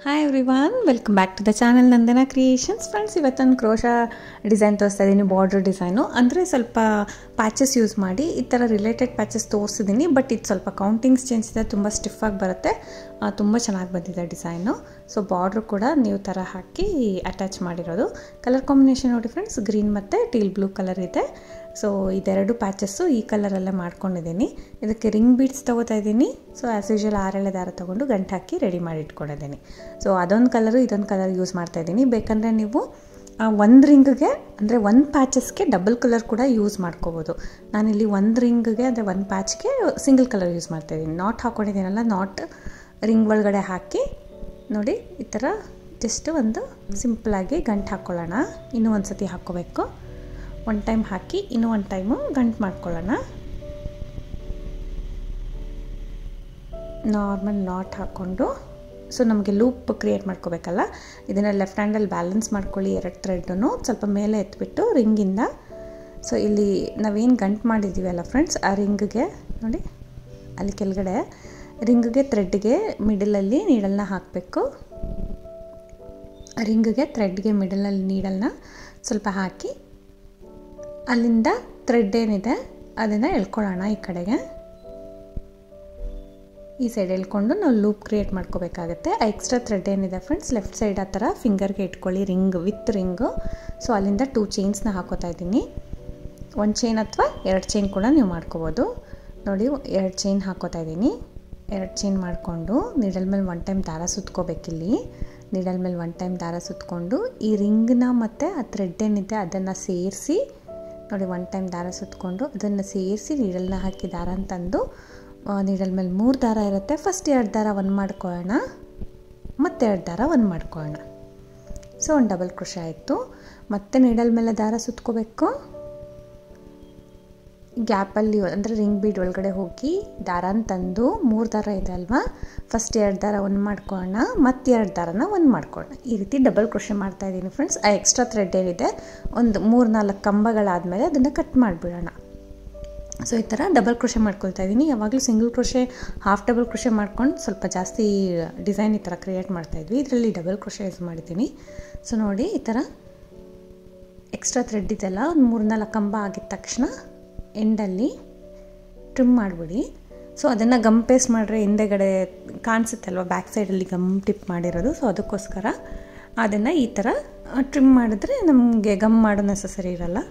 Hi everyone, welcome back to the channel Nandana creations. Friends, ಇವತ್ತೊಂದು crochet design ತೋರಿಸ್ತಾ ಇದ್ದೀನಿ. Border design ಅಂದರೆ ಸ್ವಲ್ಪ ಪ್ಯಾಚಸ್ ಯೂಸ್ ಮಾಡಿ ಈ ಥರ ರಿಲೇಟೆಡ್ ಪ್ಯಾಚಸ್ ತೋರಿಸಿದ್ದೀನಿ. ಬಟ್ ಇದು ಸ್ವಲ್ಪ ಕೌಂಟಿಂಗ್ಸ್ ಚೇಂಜ್ ಇದೆ, ತುಂಬ ಸ್ಟಿಫಾಗಿ ಬರುತ್ತೆ, ತುಂಬ ಚೆನ್ನಾಗಿ ಬಂದಿದೆ ಡಿಸೈನು. ಸೊ ಬಾರ್ಡ್ರು ಕೂಡ ನೀವು ಥರ ಹಾಕಿ ಅಟ್ಯಾಚ್ ಮಾಡಿರೋದು. ಕಲರ್ ಕಾಂಬಿನೇಷನ್ ನೋಡಿ ಫ್ರೆಂಡ್ಸ್, ಗ್ರೀನ್ ಮತ್ತು ಟೀಲ್ ಬ್ಲೂ ಕಲರ್ ಇದೆ. ಸೊ ಇದೆರಡು ಪ್ಯಾಚಸ್ಸು ಈ ಕಲರಲ್ಲೇ ಮಾಡ್ಕೊಂಡಿದ್ದೀನಿ. ಇದಕ್ಕೆ ರಿಂಗ್ ಬೀಡ್ಸ್ ತೊಗೋತಾ ಇದ್ದೀನಿ. ಸೊ ಆ್ಯಸ್ ಯೂಶುವಲ್ 6 ದಾರ ತೊಗೊಂಡು ಗಂಟು ಹಾಕಿ ರೆಡಿ ಮಾಡಿ ಇಟ್ಕೊಂಡಿದ್ದೀನಿ. ಸೊ ಅದೊಂದು ಕಲರು ಇದೊಂದು ಕಲರ್ ಯೂಸ್ ಮಾಡ್ತಾಯಿದ್ದೀನಿ. ಬೇಕಂದರೆ ನೀವು ಒಂದು ರಿಂಗ್ಗೆ ಅಂದರೆ ಒಂದು ಪ್ಯಾಚಸ್ಗೆ ಡಬಲ್ ಕಲರ್ ಕೂಡ ಯೂಸ್ ಮಾಡ್ಕೋಬೋದು. ನಾನಿಲ್ಲಿ ಒಂದು ರಿಂಗ್ಗೆ ಅಂದರೆ ಒಂದು ಪ್ಯಾಚ್ಗೆ ಸಿಂಗಲ್ ಕಲರ್ ಯೂಸ್ ಮಾಡ್ತಾಯಿದ್ದೀನಿ. ನಾಟ್ ಹಾಕ್ಕೊಂಡಿದ್ದೀನಲ್ಲ, ನಾಟ್ ರಿಂಗ್ ಒಳಗಡೆ ಹಾಕಿ ನೋಡಿ ಈ ಥರ ಜಸ್ಟ್ ಒಂದು ಸಿಂಪಲಾಗಿ ಗಂಟು ಹಾಕ್ಕೊಳ್ಳೋಣ. ಇನ್ನೂ ಒಂದು ಸತಿ ಹಾಕ್ಕೋಬೇಕು. ಒಂದು ಟೈಮ್ ಹಾಕಿ ಇನ್ನೂ ಒಂದು ಟೈಮು ಗಂಟು ಮಾಡ್ಕೊಳ್ಳೋಣ. ನಾರ್ಮಲ್ ನಾಟ್ ಹಾಕ್ಕೊಂಡು ಸೊ ನಮಗೆ ಲೂಪ್ ಕ್ರಿಯೇಟ್ ಮಾಡ್ಕೋಬೇಕಲ್ಲ, ಇದನ್ನು ಲೆಫ್ಟ್ ಹ್ಯಾಂಡಲ್ಲಿ ಬ್ಯಾಲೆನ್ಸ್ ಮಾಡ್ಕೊಳ್ಳಿ. 2 ಥ್ರೆಡ್ಡನ್ನು ಸ್ವಲ್ಪ ಮೇಲೆ ಎತ್ಬಿಟ್ಟು ರಿಂಗಿಂದ ಸೊ ಇಲ್ಲಿ ನಾವೇನು ಗಂಟು ಮಾಡಿದ್ದೀವಲ್ಲ ಫ್ರೆಂಡ್ಸ್, ಆ ರಿಂಗ್ಗೆ ನೋಡಿ ಅಲ್ಲಿ ಕೆಳಗಡೆ ರಿಂಗ್ಗೆ ಥ್ರೆಡ್ಗೆ ಮಿಡಲಲ್ಲಿ ನೀಡಲ್ನ ಹಾಕಬೇಕು. ರಿಂಗ್ಗೆ ಥ್ರೆಡ್ಗೆ ಮಿಡಲಲ್ಲಿ ನೀಡಲ್ನ ಸ್ವಲ್ಪ ಹಾಕಿ ಅಲ್ಲಿಂದ ಥ್ರೆಡ್ ಏನಿದೆ ಅದನ್ನು ಎಳ್ಕೊಳ್ಳೋಣ. ಈ ಕಡೆಗೆ ಈ ಸೈಡ್ ಎಳ್ಕೊಂಡು ನಾವು ಲೂಪ್ ಕ್ರಿಯೇಟ್ ಮಾಡ್ಕೋಬೇಕಾಗತ್ತೆ. ಆ ಎಕ್ಸ್ಟ್ರಾ ಥ್ರೆಡ್ ಏನಿದೆ ಫ್ರೆಂಡ್ಸ್, ಲೆಫ್ಟ್ ಸೈಡ್ ಆ ಥರ ಫಿಂಗರ್ಗೆ ಇಟ್ಕೊಳ್ಳಿ, ರಿಂಗ್ ವಿತ್ ರಿಂಗು. ಸೊ ಅಲ್ಲಿಂದ 2 ಚೈನ್ಸ್ನ ಹಾಕೋತಾ ಇದ್ದೀನಿ. 1 ಚೈನ್ ಅಥವಾ 2 ಚೈನ್ ಕೂಡ ನೀವು ಮಾಡ್ಕೋಬೋದು. ನೋಡಿ 2 ಚೈನ್ ಹಾಕೋತಾ ಇದ್ದೀನಿ. 2 ಚೈನ್ ಮಾಡಿಕೊಂಡು ನೀಡಲ್ ಮೇಲೆ 1 ಟೈಮ್ ದಾರ ಸುತ್ಕೋಬೇಕಿಲ್ಲಿ. ನೀಡಲ್ ಮೇಲೆ 1 ಟೈಮ್ ದಾರ ಸುತ್ಕೊಂಡು ಈ ರಿಂಗ್ನ ಮತ್ತು ಆ ಥ್ರೆಡ್ ಏನಿದೆ ಅದನ್ನು ಸೇರಿಸಿ ನೋಡಿ 1 ಟೈಮ್ ದಾರ ಸುತ್ಕೊಂಡು ಅದನ್ನು ಸೇರಿಸಿ ನೀಡಲ್ನ ಹಾಕಿ ದಾರ ಅಂತಂದು ನೀಡಲ್ ಮೇಲೆ 3 ದಾರ ಇರುತ್ತೆ. ಫಸ್ಟ್ 2 ದಾರ 1 ಮಾಡ್ಕೊಳ್ಳೋಣ, ಮತ್ತು 2 ದಾರ 1 ಮಾಡ್ಕೊಳ್ಳೋಣ. ಸೊ ಒಂದು ಡಬಲ್ ಕ್ರೋಶೆ ಆಯಿತು. ಮತ್ತೆ ನೀಡಲ್ ಮೇಲೆ ದಾರ ಸುತ್ಕೋಬೇಕು. ಗ್ಯಾಪಲ್ಲಿ ಅಂದರೆ ರಿಂಗ್ ಬೀಡ್ ಒಳಗಡೆ ಹೋಗಿ ದಾರ ಅಂತಂದು 3 ದಾರ ಇದೆ ಅಲ್ವಾ, ಫಸ್ಟ್ 2 ದಾರ 1 ಮಾಡ್ಕೊಳ್ಳೋಣ, ಮತ್ತು 2 ದಾರನ 1 ಮಾಡ್ಕೊಳ್ಳೋಣ. ಈ ರೀತಿ ಡಬಲ್ ಕ್ರೋಶೆ ಮಾಡ್ತಾಯಿದ್ದೀನಿ ಫ್ರೆಂಡ್ಸ್. ಆ ಎಕ್ಸ್ಟ್ರಾ ಥ್ರೆಡ್ ಏನಿದೆ ಒಂದು 3-4 ಕಂಬಗಳಾದಮೇಲೆ ಅದನ್ನು ಕಟ್ ಮಾಡಿಬಿಡೋಣ. ಸೊ ಈ ಥರ ಡಬಲ್ ಕ್ರೋಶೆ ಮಾಡ್ಕೊಳ್ತಾ ಇದ್ದೀನಿ. ಯಾವಾಗಲೂ single crochet, half double crochet ಮಾಡ್ಕೊಂಡು ಸ್ವಲ್ಪ ಜಾಸ್ತಿ ಡಿಸೈನ್ ಈ ಥರ ಕ್ರಿಯೇಟ್ ಮಾಡ್ತಾಯಿದ್ವಿ. ಇದರಲ್ಲಿ ಡಬಲ್ ಕ್ರೋಶೆ ಯೂಸ್ ಮಾಡಿದ್ದೀನಿ. ಸೊ ನೋಡಿ ಈ ಥರ ಎಕ್ಸ್ಟ್ರಾ ಥ್ರೆಡ್ ಇದೆಲ್ಲ ಒಂದು 3-4 ಕಂಬ ಆಗಿದ ತಕ್ಷಣ ಎಂಡಲ್ಲಿ ಟ್ರಿಮ್ ಮಾಡಿಬಿಡಿ. ಸೊ ಅದನ್ನು ಗಮ್ ಪೇಸ್ಟ್ ಮಾಡಿದ್ರೆ ಹಿಂದೆಗಡೆ ಕಾಣಿಸುತ್ತಲ್ವ, ಬ್ಯಾಕ್ ಸೈಡಲ್ಲಿ ಗಮ್ ಟಿಪ್ ಮಾಡಿರೋದು. ಸೊ ಅದಕ್ಕೋಸ್ಕರ ಅದನ್ನು ಈ ಥರ ಟ್ರಿಮ್ ಮಾಡಿದ್ರೆ ನಮಗೆ ಗಮ್ ಮಾಡೋ ನೆಸಸರಿ ಇರಲ್ಲ.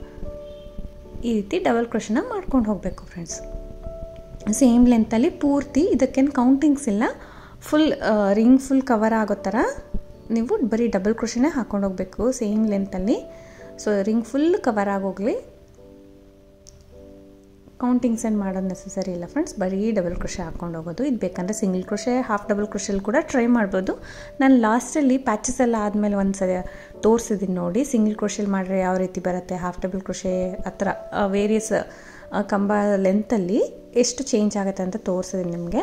ಈ ರೀತಿ ಡಬಲ್ ಕ್ರೋಶೆನ ಮಾಡ್ಕೊಂಡು ಹೋಗಬೇಕು ಫ್ರೆಂಡ್ಸ್. ಸೇಮ್ ಲೆಂತಲ್ಲಿ ಪೂರ್ತಿ, ಇದಕ್ಕೇನು ಕೌಂಟಿಂಗ್ಸ್ ಇಲ್ಲ, ಫುಲ್ ರಿಂಗ್ ಫುಲ್ ಕವರ್ ಆಗೋ ಥರ ನೀವು ಬರೀ ಡಬಲ್ ಕ್ರೋಶೆನೇ ಹಾಕ್ಕೊಂಡು ಹೋಗಬೇಕು ಸೇಮ್ ಲೆಂತಲ್ಲಿ. ಸೊ ರಿಂಗ್ ಫುಲ್ ಕವರ್ ಆಗೋಗಲಿ, ಕೌಂಟಿಂಗ್ಸ್ ಏನು ಮಾಡೋದು ನೆಸಸರಿ ಇಲ್ಲ ಫ್ರೆಂಡ್ಸ್. ಬರೀ ಡಬಲ್ ಕ್ರೋಶೆ ಹಾಕ್ಕೊಂಡು ಹೋಗೋದು. ಇದು ಬೇಕಂದರೆ ಸಿಂಗಲ್ ಕ್ರೋಶೆ, ಹಾಫ್ ಡಬಲ್ ಕ್ರೋಶೆಲ್ಲಿ ಕೂಡ ಟ್ರೈ ಮಾಡ್ಬೋದು. ನಾನು ಲಾಸ್ಟಲ್ಲಿ ಪ್ಯಾಚಸ್ ಎಲ್ಲ ಆದಮೇಲೆ ಒಂದು ಸರಿ ತೋರಿಸಿದ್ದೀನಿ ನೋಡಿ, ಸಿಂಗಲ್ ಕ್ರೋಶೆಲ್ಲಿ ಮಾಡಿದ್ರೆ ಯಾವ ರೀತಿ ಬರುತ್ತೆ, ಹಾಫ್ ಡಬಲ್ ಕ್ರೋಶೆ ಆ ಥರ ವೇರಿಯಸ್ ಕಂಬ ಲೆಂತಲ್ಲಿ ಎಷ್ಟು ಚೇಂಜ್ ಆಗುತ್ತೆ ಅಂತ ತೋರಿಸಿದ್ದೀನಿ ನಿಮಗೆ.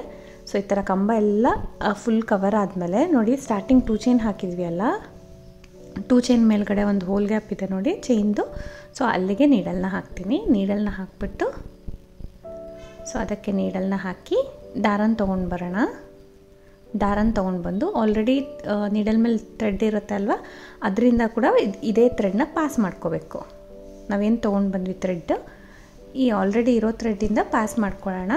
ಸೊ ಈ ಥರ ಕಂಬ ಎಲ್ಲ ಫುಲ್ ಕವರ್ ಆದಮೇಲೆ ನೋಡಿ ಸ್ಟಾರ್ಟಿಂಗ್ 2 ಚೈನ್ ಹಾಕಿದ್ವಿ ಅಲ್ಲ, 2 ಚೈನ್ ಮೇಲ್ಗಡೆ ಒಂದು ಹೋಲ್ ಗ್ಯಾಪ್ ಇದೆ ನೋಡಿ ಚೈನ್ದು. ಸೊ ಅಲ್ಲಿಗೆ ನೀಡಲ್ನ ಹಾಕ್ತೀನಿ. ನೀಡಲ್ನ ಹಾಕಿಬಿಟ್ಟು ಸೊ ಅದಕ್ಕೆ ನೀಡಲ್ನ ಹಾಕಿ ದಾರನ ತೊಗೊಂಡು ಬರೋಣ. ದಾರನ ತೊಗೊಂಡು ಬಂದು ಆಲ್ರೆಡಿ ನೀಡಲ್ ಮೇಲೆ ಥ್ರೆಡ್ ಇರುತ್ತೆ ಅಲ್ವಾ, ಅದರಿಂದ ಕೂಡ ಇದೇ ಥ್ರೆಡ್ನ ಪಾಸ್ ಮಾಡ್ಕೋಬೇಕು. ನಾವೇನು ತೊಗೊಂಡು ಬಂದ್ವಿ ಥ್ರೆಡ್, ಈ ಆಲ್ರೆಡಿ ಇರೋ ಥ್ರೆಡ್ಡಿಂದ ಪಾಸ್ ಮಾಡ್ಕೊಳ್ಳೋಣ.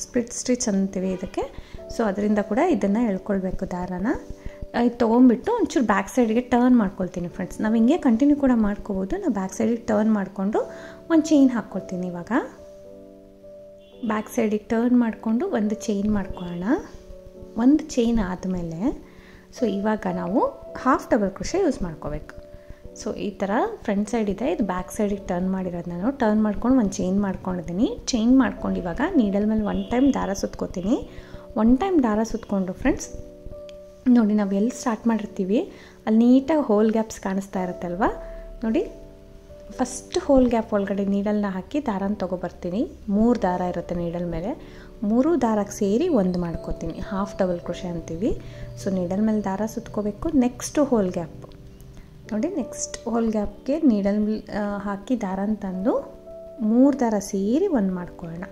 ಸ್ಪ್ಲಿಟ್ ಸ್ಟಿಚ್ ಅಂತೀವಿ ಇದಕ್ಕೆ. ಸೊ ಅದರಿಂದ ಕೂಡ ಇದನ್ನು ಎಳ್ಕೊಳ್ಬೇಕು ದಾರನ. ಇದು ತೊಗೊಂಬಿಟ್ಟು ಒಂಚೂರು ಬ್ಯಾಕ್ ಸೈಡ್ಗೆ ಟರ್ನ್ ಮಾಡ್ಕೊಳ್ತೀನಿ ಫ್ರೆಂಡ್ಸ್. ನಾವು ಹಿಂಗೆ ಕಂಟಿನ್ಯೂ ಕೂಡ ಮಾಡ್ಕೋಬೋದು. ನಾವು ಬ್ಯಾಕ್ ಸೈಡಿಗೆ ಟರ್ನ್ ಮಾಡಿಕೊಂಡು ಒಂದು ಚೈನ್ ಹಾಕ್ಕೊಳ್ತೀನಿ. ಇವಾಗ ಬ್ಯಾಕ್ ಸೈಡಿಗೆ ಟರ್ನ್ ಮಾಡಿಕೊಂಡು ಒಂದು ಚೈನ್ ಮಾಡ್ಕೊಳ್ಳೋಣ. ಒಂದು ಚೈನ್ ಆದಮೇಲೆ ಸೊ ಇವಾಗ ನಾವು ಹಾಫ್ ಡಬಲ್ ಕ್ರೋಶೆ ಯೂಸ್ ಮಾಡ್ಕೋಬೇಕು. ಸೊ ಈ ಥರ ಫ್ರಂಟ್ ಸೈಡ್ ಇದೆ, ಇದು ಬ್ಯಾಕ್ ಸೈಡಿಗೆ ಟರ್ನ್ ಮಾಡಿರೋದು. ನಾನು ಟರ್ನ್ ಮಾಡ್ಕೊಂಡು ಒಂದು ಚೈನ್ ಮಾಡ್ಕೊಂಡಿದ್ದೀನಿ. ಚೈನ್ ಮಾಡ್ಕೊಂಡು ಇವಾಗ ನೀಡಲ್ ಮೇಲೆ 1 ಟೈಮ್ ದಾರ ಸುತ್ಕೋತೀನಿ. 1 ಟೈಮ್ ದಾರ ಸುತ್ಕೊಂಡು ಫ್ರೆಂಡ್ಸ್ ನೋಡಿ ನಾವು ಎಲ್ಲಿ ಸ್ಟಾರ್ಟ್ ಮಾಡಿರ್ತೀವಿ ಅಲ್ಲಿ ನೀಟಾಗಿ ಹೋಲ್ ಗ್ಯಾಪ್ಸ್ ಕಾಣಿಸ್ತಾ ಇರುತ್ತಲ್ವ ನೋಡಿ, ಫಸ್ಟ್ ಹೋಲ್ ಗ್ಯಾಪ್ ಒಳಗಡೆ ನೀಡಲ್ನ ಹಾಕಿ ದಾರನ ತೊಗೊಬರ್ತೀನಿ. 3 ದಾರ ಇರುತ್ತೆ ನೀಡಲ್ ಮೇಲೆ, 3 ದಾರಕ್ಕೆ ಸೇರಿ 1 ಮಾಡ್ಕೋತೀನಿ. ಹಾಫ್ ಡಬಲ್ ಕ್ರೋಶೆ ಅಂತೀವಿ. ಸೊ ನೀಡಲ್ ಮೇಲೆ ದಾರ ಸುತ್ಕೋಬೇಕು. ನೆಕ್ಸ್ಟ್ ಹೋಲ್ ಗ್ಯಾಪ್ ನೋಡಿ, ನೆಕ್ಸ್ಟ್ ಹೋಲ್ ಗ್ಯಾಪ್ಗೆ ನೀಡಲ್ ಹಾಕಿ ದಾರನ ತಂದು 3 ದಾರ ಸೇರಿ 1 ಮಾಡ್ಕೊಳ್ಳೋಣ.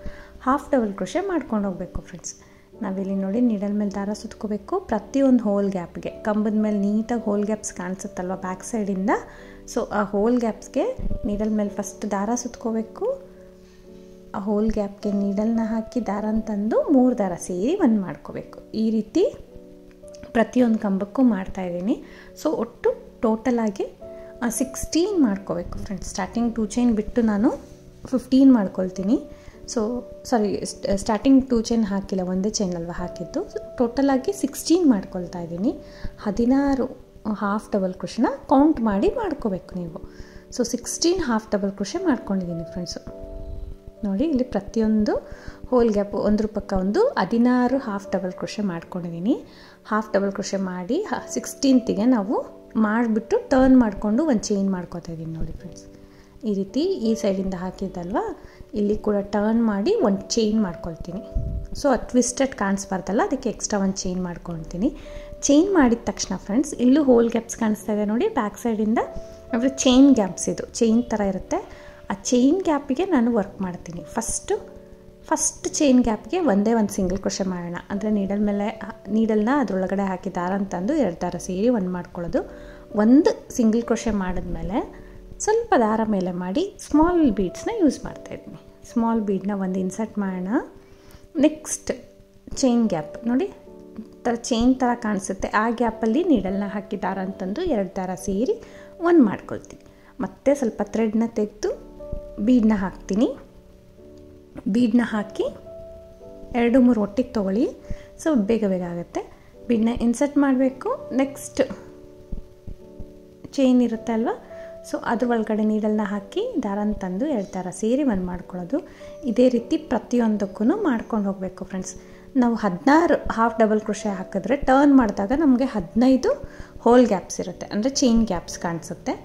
ಹಾಫ್ ಡಬಲ್ ಕ್ರೋಶೆ ಮಾಡ್ಕೊಂಡು ಹೋಗಬೇಕು ಫ್ರೆಂಡ್ಸ್. ನಾವಿಲ್ಲಿ ನೋಡಿ ನೀಡಲ್ ಮೇಲೆ ದಾರ ಸುತ್ಕೋಬೇಕು ಪ್ರತಿಯೊಂದು ಹೋಲ್ ಗ್ಯಾಪ್ಗೆ. ಕಂಬದ ಮೇಲೆ ನೀಟಾಗಿ ಹೋಲ್ ಗ್ಯಾಪ್ಸ್ ಕಾಣಿಸುತ್ತಲ್ವ ಬ್ಯಾಕ್ ಸೈಡಿಂದ, ಸೊ ಆ ಹೋಲ್ ಗ್ಯಾಪ್ಸ್ಗೆ ನೀಡಲ್ ಮೇಲೆ ಫಸ್ಟ್ ದಾರ ಸುತ್ಕೋಬೇಕು. ಆ ಹೋಲ್ ಗ್ಯಾಪ್ಗೆ ನೀಡಲ್ನ ಹಾಕಿ ದಾರನ ತಂದು 3 ದಾರ ಸೇರಿ ಒಂದು ಮಾಡ್ಕೋಬೇಕು. ಈ ರೀತಿ ಪ್ರತಿಯೊಂದು ಕಂಬಕ್ಕೂ ಮಾಡ್ತಾಯಿದ್ದೀನಿ. ಸೊ ಒಟ್ಟು ಟೋಟಲಾಗಿ 16 ಮಾಡ್ಕೋಬೇಕು ಫ್ರೆಂಡ್ಸ್. ಸ್ಟಾರ್ಟಿಂಗ್ 2 ಚೈನ್ ಬಿಟ್ಟು ನಾನು 15 ಮಾಡ್ಕೊಳ್ತೀನಿ. ಸೊ ಸಾರಿ, ಸ್ಟಾರ್ಟಿಂಗ್ 2 ಚೈನ್ ಹಾಕಿಲ್ಲ, ಒಂದೇ ಚೈನ್ ಅಲ್ವ ಹಾಕಿದ್ದು. ಟೋಟಲಾಗಿ 16 ಮಾಡ್ಕೊಳ್ತಾ ಇದ್ದೀನಿ. 16 ಹಾಫ್ ಡಬಲ್ ಕ್ರೋಶೆನ ಕೌಂಟ್ ಮಾಡಿ ಮಾಡ್ಕೋಬೇಕು ನೀವು. ಸೊ 16 ಹಾಫ್ ಡಬಲ್ ಕ್ರೋಶೆ ಮಾಡ್ಕೊಂಡಿದ್ದೀನಿ ಫ್ರೆಂಡ್ಸು. ನೋಡಿ ಇಲ್ಲಿ ಪ್ರತಿಯೊಂದು ಹೋಲ್ ಗ್ಯಾಪು ಒಂದ್ರ ಪಕ್ಕ ಒಂದು 16 ಹಾಫ್ ಡಬಲ್ ಕ್ರೋಶೆ ಮಾಡ್ಕೊಂಡಿದ್ದೀನಿ. ಹಾಫ್ ಡಬಲ್ ಕ್ರೋಶೆ ಮಾಡಿ 16ಗೆ ನಾವು ಮಾಡಿಬಿಟ್ಟು ಟರ್ನ್ ಮಾಡಿಕೊಂಡು ಒಂದು ಚೈನ್ ಮಾಡ್ಕೋತಾ ಇದ್ದೀನಿ ನೋಡಿ ಫ್ರೆಂಡ್ಸ್. ಈ ರೀತಿ ಈ ಸೈಡಿಂದ ಹಾಕಿದ್ದಲ್ವ, ಇಲ್ಲಿ ಕೂಡ ಟರ್ನ್ ಮಾಡಿ ಒಂದು ಚೈನ್ ಮಾಡ್ಕೊಳ್ತೀನಿ. ಸೊ ಅದು ಟ್ವಿಸ್ಟೆಡ್ ಕಾಣಿಸ್ಬಾರ್ದಲ್ಲ, ಅದಕ್ಕೆ ಎಕ್ಸ್ಟ್ರಾ ಒಂದು ಚೈನ್ ಮಾಡ್ಕೊಳ್ತೀನಿ. ಚೈನ್ ಮಾಡಿದ ತಕ್ಷಣ ಫ್ರೆಂಡ್ಸ್ ಇಲ್ಲೂ ಹೋಲ್ ಗ್ಯಾಪ್ಸ್ ಕಾಣಿಸ್ತಾ ಇದೆ ನೋಡಿ ಬ್ಯಾಕ್ ಸೈಡಿಂದ. ಅಂದರೆ ಚೈನ್ ಗ್ಯಾಪ್ಸ್, ಇದು ಚೈನ್ ಥರ ಇರುತ್ತೆ. ಆ ಚೈನ್ ಗ್ಯಾಪಿಗೆ ನಾನು ವರ್ಕ್ ಮಾಡ್ತೀನಿ. ಫಸ್ಟ್ ಚೈನ್ ಗ್ಯಾಪ್ಗೆ ಒಂದೇ ಒಂದು ಸಿಂಗಲ್ ಕ್ರೋಶೆ ಮಾಡೋಣ. ಅಂದರೆ ನೀಡಲ್ನ ಅದರೊಳಗಡೆ ಹಾಕಿ ದಾರ ಅಂತಂದು 2 ದಾರ ಸೇರಿ ಒಂದು ಮಾಡ್ಕೊಳ್ಳೋದು. ಒಂದು ಸಿಂಗಲ್ ಕ್ರೋಶೆ ಮಾಡಿದ್ಮೇಲೆ ಸ್ವಲ್ಪ ದಾರ ಮೇಲೆ ಮಾಡಿ ಸ್ಮಾಲ್ ಬೀಡ್ಸ್ನ ಯೂಸ್ ಮಾಡ್ತಾಯಿದ್ದೀನಿ. ಸ್ಮಾಲ್ ಬೀಡನ್ನ ಒಂದು ಇನ್ಸರ್ಟ್ ಮಾಡೋಣ. ನೆಕ್ಸ್ಟ್ ಚೈನ್ ಗ್ಯಾಪ್ ನೋಡಿ ಚೈನ್ ಥರ ಕಾಣಿಸುತ್ತೆ, ಆ ಗ್ಯಾಪಲ್ಲಿ ನೀಡಲ್ನ ಹಾಕಿ ದಾರ ಅಂತಂದು 2 ದಾರ ಸೇರಿ ಒಂದು ಮಾಡ್ಕೊಳ್ತೀನಿ. ಮತ್ತು ಸ್ವಲ್ಪ ಥ್ರೆಡ್ನ ತೆಗೆದು ಬೀಡನ್ನ ಹಾಕ್ತೀನಿ. ಬೀಡನ್ನ ಹಾಕಿ 2-3 ಒಟ್ಟಿಗೆ ತೊಗೊಳ್ಳಿ, ಸೊ ಬೇಗ ಆಗುತ್ತೆ. ಬೀಡನ್ನ ಇನ್ಸರ್ಟ್ ಮಾಡಬೇಕು. ನೆಕ್ಸ್ಟ್ ಚೈನ್ ಇರುತ್ತೆ ಅಲ್ವಾ, ಸೊ ಅದ್ರ ಒಳಗಡೆ ನೀಡಲ್ನ ಹಾಕಿ ದಾರನ ತಂದು 2 ದಾರ ಸೇರಿ ಒಂದು ಮಾಡ್ಕೊಳ್ಳೋದು. ಇದೇ ರೀತಿ ಪ್ರತಿಯೊಂದಕ್ಕೂ ಮಾಡ್ಕೊಂಡು ಹೋಗಬೇಕು ಫ್ರೆಂಡ್ಸ್. ನಾವು 16 ಹಾಫ್ ಡಬಲ್ ಕ್ರೋಶೆ ಹಾಕಿದ್ರೆ ಟರ್ನ್ ಮಾಡಿದಾಗ ನಮಗೆ 15 ಹೋಲ್ ಗ್ಯಾಪ್ಸ್ ಇರುತ್ತೆ, ಅಂದರೆ ಚೈನ್ ಗ್ಯಾಪ್ಸ್ ಕಾಣಿಸುತ್ತೆ.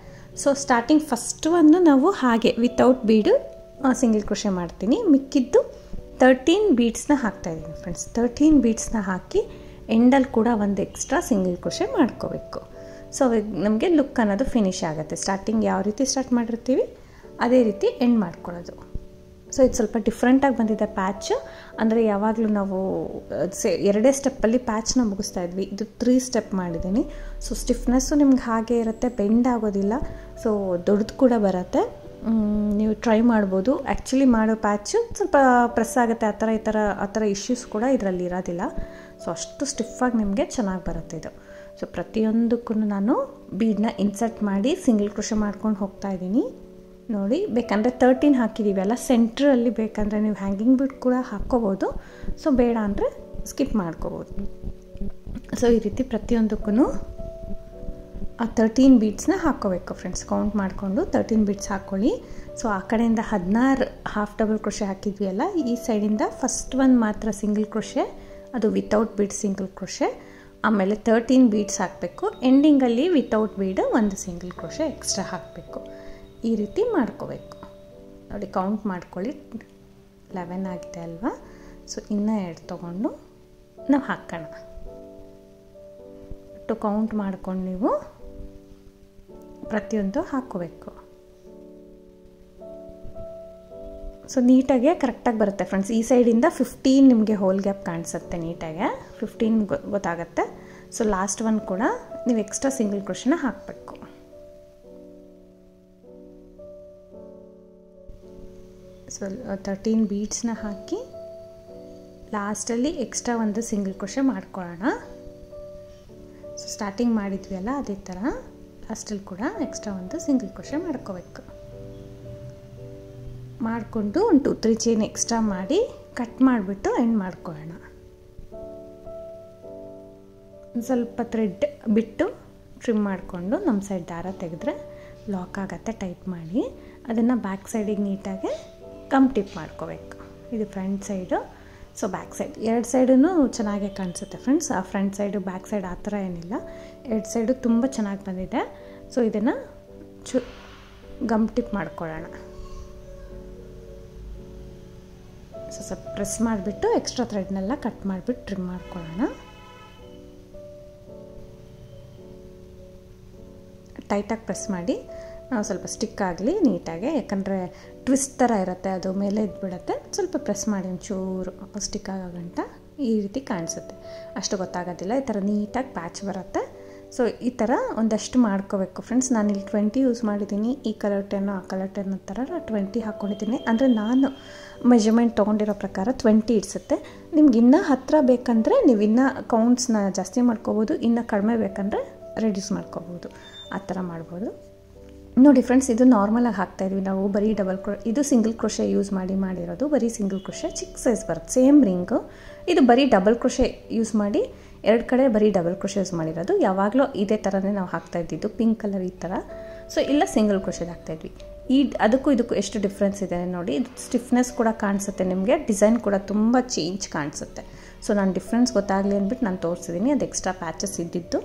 ಸೊ ಸ್ಟಾರ್ಟಿಂಗ್ ಫಸ್ಟ್ ಒಂದು ನಾವು ಹಾಗೆ ವಿತೌಟ್ ಬೀಡು ಸಿಂಗಲ್ ಕ್ರೋಶೆ ಮಾಡ್ತೀನಿ. ಮಿಕ್ಕಿದ್ದು 13 ಬೀಡ್ಸ್ನ ಹಾಕ್ತಾಯಿದ್ದೀನಿ ಫ್ರೆಂಡ್ಸ್. 13 ಬೀಡ್ಸ್ನ ಹಾಕಿ ಎಂಡಲ್ಲಿ ಕೂಡ ಒಂದು ಎಕ್ಸ್ಟ್ರಾ ಸಿಂಗಲ್ ಕ್ರೋಶೆ ಮಾಡ್ಕೋಬೇಕು. ಸೊ ನಮಗೆ ಲುಕ್ ಅನ್ನೋದು ಫಿನಿಶ್ ಆಗುತ್ತೆ. ಸ್ಟಾರ್ಟಿಂಗ್ ಯಾವ ರೀತಿ ಸ್ಟಾರ್ಟ್ ಮಾಡಿರ್ತೀವಿ ಅದೇ ರೀತಿ ಎಂಡ್ ಮಾಡ್ಕೊಳ್ಳೋದು. ಸೊ ಇದು ಸ್ವಲ್ಪ ಡಿಫ್ರೆಂಟಾಗಿ ಬಂದಿದೆ ಪ್ಯಾಚ್. ಅಂದರೆ ಯಾವಾಗಲೂ ನಾವು 2 ಸ್ಟೆಪ್ಪಲ್ಲಿ ಪ್ಯಾಚ್ನ ಮುಗಿಸ್ತಾ ಇದ್ವಿ, ಇದು 3 ಸ್ಟೆಪ್ ಮಾಡಿದ್ದೀನಿ. ಸೊ ಸ್ಟಿಫ್ನೆಸ್ಸು ನಿಮ್ಗೆ ಹಾಗೆ ಇರುತ್ತೆ, ಬೆಂಡ್ ಆಗೋದಿಲ್ಲ. ಸೊ ದೊಡ್ಡದು ಕೂಡ ಬರುತ್ತೆ, ನೀವು ಟ್ರೈ ಮಾಡ್ಬೋದು. ಆ್ಯಕ್ಚುಲಿ ಮಾಡೋ ಪ್ಯಾಚು ಸ್ವಲ್ಪ ಪ್ರೆಸ್ ಆಗುತ್ತೆ, ಆ ಥರ ಇಶ್ಯೂಸ್ ಕೂಡ ಇದರಲ್ಲಿ ಇರೋದಿಲ್ಲ. ಸೊ ಅಷ್ಟು ಸ್ಟಿಫಾಗಿ ನಿಮಗೆ ಚೆನ್ನಾಗಿ ಬರುತ್ತೆ ಇದು. ಸೊ ಪ್ರತಿಯೊಂದಕ್ಕೂ ನಾನು ಬೀಡನ್ನ ಇನ್ಸರ್ಟ್ ಮಾಡಿ ಸಿಂಗಲ್ ಕ್ರೋಶೆ ಮಾಡ್ಕೊಂಡು ಹೋಗ್ತಾಯಿದ್ದೀನಿ ನೋಡಿ. ಬೇಕಂದರೆ 13 ಹಾಕಿದ್ದೀವಿ ಅಲ್ಲ, ಸೆಂಟ್ರಲ್ಲಿ ಬೇಕಂದರೆ ನೀವು ಹ್ಯಾಂಗಿಂಗ್ ಬೀಡ್ ಕೂಡ ಹಾಕ್ಕೋಬೋದು. ಸೊ ಬೇಡ ಅಂದರೆ ಸ್ಕಿಪ್ ಮಾಡ್ಕೋಬೋದು. ಸೊ ಈ ರೀತಿ ಪ್ರತಿಯೊಂದಕ್ಕೂ ಆ 13 ಬೀಡ್ಸ್ನ ಹಾಕ್ಕೋಬೇಕು ಫ್ರೆಂಡ್ಸ್. ಕೌಂಟ್ ಮಾಡಿಕೊಂಡು 13 ಬೀಡ್ಸ್ ಹಾಕ್ಕೊಳ್ಳಿ. ಸೊ ಆ ಕಡೆಯಿಂದ 16 ಹಾಫ್ ಡಬಲ್ ಕ್ರೋಶೆ ಹಾಕಿದ್ವಿ ಅಲ್ಲ, ಈ ಸೈಡಿಂದ ಫಸ್ಟ್ ಒಂದು ಮಾತ್ರ ಸಿಂಗಲ್ ಕ್ರೋಶೆ, ಅದು ವಿತೌಟ್ ಬೀಡ್ ಸಿಂಗಲ್ ಕ್ರೋಶೆ. ಆಮೇಲೆ 13 ಬೀಡ್ಸ್ ಹಾಕಬೇಕು. ಎಂಡಿಂಗಲ್ಲಿ ವಿತೌಟ್ ಬೀಡ್ ಒಂದು ಸಿಂಗಲ್ ಕ್ರೋಶೆ ಎಕ್ಸ್ಟ್ರಾ ಹಾಕಬೇಕು. ಈ ರೀತಿ ಮಾಡ್ಕೋಬೇಕು ನೋಡಿ. ಕೌಂಟ್ ಮಾಡ್ಕೊಳ್ಳಿ, 11 ಆಗಿದೆ ಅಲ್ವಾ. ಸೊ ಇನ್ನೂ 2 ತೊಗೊಂಡು ನಾವು ಹಾಕೋಣ. ಒಟ್ಟು ಕೌಂಟ್ ಮಾಡ್ಕೊಂಡು ನೀವು ಪ್ರತಿಯೊಂದು ಹಾಕ್ಕೋಬೇಕು. ಸೊ ನೀಟಾಗೆ ಕರೆಕ್ಟಾಗಿ ಬರುತ್ತೆ ಫ್ರೆಂಡ್ಸ್. ಈ ಸೈಡಿಂದ 15 ನಿಮಗೆ ಹೋಲ್ ಗ್ಯಾಪ್ ಕಾಣಿಸುತ್ತೆ, ನೀಟಾಗೆ 15 ಗೊತ್ತಾಗುತ್ತೆ. ಸೊ ಲಾಸ್ಟ್ ಒನ್ ಕೂಡ ನೀವು ಎಕ್ಸ್ಟ್ರಾ ಸಿಂಗಲ್ ಕ್ರೋಶೆನ ಹಾಕಬೇಕು. ಸೊ 13 ಬೀಡ್ಸ್ನ ಹಾಕಿ ಲಾಸ್ಟಲ್ಲಿ ಎಕ್ಸ್ಟ್ರಾ ಒಂದು ಸಿಂಗಲ್ ಕ್ರೋಶೆ ಮಾಡ್ಕೊಳ್ಳೋಣ. ಸೊ ಸ್ಟಾರ್ಟಿಂಗ್ ಮಾಡಿದ್ವಿ ಅಲ್ಲ, ಅದೇ ಥರ ಲಾಸ್ಟಲ್ಲಿ ಕೂಡ ಎಕ್ಸ್ಟ್ರಾ ಒಂದು ಸಿಂಗಲ್ ಕ್ರೋಶೆ ಮಾಡ್ಕೋಬೇಕು. ಮಾಡಿಕೊಂಡು ಒಂದು 2-3 ಚೈನ್ ಎಕ್ಸ್ಟ್ರಾ ಮಾಡಿ ಕಟ್ ಮಾಡಿಬಿಟ್ಟು ಎಂಡ್ ಮಾಡ್ಕೊಳ್ಳೋಣ. ಸ್ವಲ್ಪ ಥ್ರೆಡ್ ಬಿಟ್ಟು ಟ್ರಿಮ್ ಮಾಡಿಕೊಂಡು ನಮ್ಮ ಸೈಡ್ ದಾರ ತೆಗೆದ್ರೆ ಲಾಕ್ ಆಗುತ್ತೆ. ಟೈಟ್ ಮಾಡಿ ಅದನ್ನು ಬ್ಯಾಕ್ ಸೈಡಿಗೆ ನೀಟಾಗಿ ಕಮ್ ಟಿಪ್ ಮಾಡ್ಕೋಬೇಕು. ಇದು front side. So back side 2 ಸೈಡೂ ಚೆನ್ನಾಗೇ ಕಾಣಿಸುತ್ತೆ ಫ್ರೆಂಡ್ಸ್. ಆ ಫ್ರಂಟ್ ಸೈಡು ಬ್ಯಾಕ್ ಸೈಡ್ ಆ ಥರ ಏನಿಲ್ಲ, 2 ಸೈಡು ತುಂಬ ಚೆನ್ನಾಗಿ ಬಂದಿದೆ. ಸೊ ಇದನ್ನು ಗಮ್ ಟಿಪ್ ಮಾಡ್ಕೊಳ್ಳೋಣ. ಸೊ ಸ್ವಲ್ಪ ಪ್ರೆಸ್ ಮಾಡಿಬಿಟ್ಟು ಎಕ್ಸ್ಟ್ರಾ ಥ್ರೆಡ್ನೆಲ್ಲ ಕಟ್ ಮಾಡಿಬಿಟ್ಟು ಟ್ರಿಮ್ ಮಾಡ್ಕೊಳ್ಳೋಣ. ಟೈಟಾಗಿ ಪ್ರೆಸ್ ಮಾಡಿ ಸ್ವಲ್ಪ ಸ್ಟಿಕ್ ಆಗಲಿ ನೀಟಾಗಿ, ಯಾಕಂದರೆ ಟ್ವಿಸ್ಟ್ ಥರ ಇರುತ್ತೆ, ಅದು ಮೇಲೆ ಇದ್ಬಿಡುತ್ತೆ. ಸ್ವಲ್ಪ ಪ್ರೆಸ್ ಮಾಡಿ ಒಂಚೂರು ಸ್ಟಿಕ್ ಆಗೋ ಗಂಟ ಈ ರೀತಿ ಕಾಣಿಸುತ್ತೆ. ಅಷ್ಟು ಗೊತ್ತಾಗೋದಿಲ್ಲ, ಈ ಥರ ನೀಟಾಗಿ ಪ್ಯಾಚ್ ಬರುತ್ತೆ. ಸೊ ಈ ಥರ ಒಂದಷ್ಟು ಮಾಡ್ಕೋಬೇಕು ಫ್ರೆಂಡ್ಸ್. ನಾನಿಲ್ಲಿ 20 ಯೂಸ್ ಮಾಡಿದ್ದೀನಿ. ಈ ಕಲರ್ 10 ಆ ಕಲರ್ 10 ಥರ 20 ಹಾಕ್ಕೊಂಡಿದ್ದೀನಿ. ಅಂದರೆ ನಾನು ಮೆಜರ್ಮೆಂಟ್ ತೊಗೊಂಡಿರೋ ಪ್ರಕಾರ 20 ಇಡಿಸುತ್ತೆ. ನಿಮ್ಗೆ ಇನ್ನೂ ಹತ್ತಿರ ಬೇಕಂದರೆ ನೀವು ಇನ್ನೂ ಕೌಂಟ್ಸ್ನ ಜಾಸ್ತಿ ಮಾಡ್ಕೋಬೋದು, ಇನ್ನೂ ಕಡಿಮೆ ಬೇಕಂದರೆ ರೆಡ್ಯೂಸ್ ಮಾಡ್ಕೋಬೋದು, ಆ ಥರ ಮಾಡ್ಬೋದು. ನೋಡಿ ಫ್ರೆಂಡ್ಸ್, ಇದು ನಾರ್ಮಲಾಗಿ ಹಾಕ್ತಾಯಿದ್ವಿ ನಾವು, ಬರೀ ಇದು ಸಿಂಗಲ್ ಕ್ರೋಶೆ ಯೂಸ್ ಮಾಡಿರೋದು, ಬರೀ ಸಿಂಗಲ್ ಕ್ರೋಶೆ ಚಿಕ್ಕ ಸೈಜ್ ಬರುತ್ತೆ, ಸೇಮ್ ರಿಂಗು. ಇದು ಬರೀ ಡಬಲ್ ಕ್ರೋಶೆ ಯೂಸ್ ಮಾಡಿ 2 ಕಡೆ ಬರೀ ಡಬಲ್ ಕ್ರೋಶೆ ಯೂಸ್ ಮಾಡಿರೋದು. ಯಾವಾಗಲೂ ಇದೇ ಥರನೇ ನಾವು ಹಾಕ್ತಾಯಿದ್ದಿದ್ದು, ಪಿಂಕ್ ಕಲರ್ ಈ ಥರ. ಸೊ ಇಲ್ಲ ಸಿಂಗಲ್ ಕ್ರೋಶೆದು ಹಾಕ್ತಾಯಿದ್ವಿ. ಅದಕ್ಕೂ ಇದಕ್ಕೂ ಎಷ್ಟು ಡಿಫ್ರೆನ್ಸ್ ಇದೆ ನೋಡಿ. ಇದು ಸ್ಟಿಫ್ನೆಸ್ ಕೂಡ ಕಾಣಿಸುತ್ತೆ ನಿಮಗೆ, ಡಿಸೈನ್ ಕೂಡ ತುಂಬ ಚೇಂಜ್ ಕಾಣಿಸುತ್ತೆ. ಸೊ ನಾನು ಡಿಫ್ರೆನ್ಸ್ ಗೊತ್ತಾಗಲಿ ಅಂದ್ಬಿಟ್ಟು ನಾನು ತೋರಿಸಿದ್ದೀನಿ. ಅದು ಎಕ್ಸ್ಟ್ರಾ ಪ್ಯಾಚಸ್ ಇದ್ದಿದ್ದು,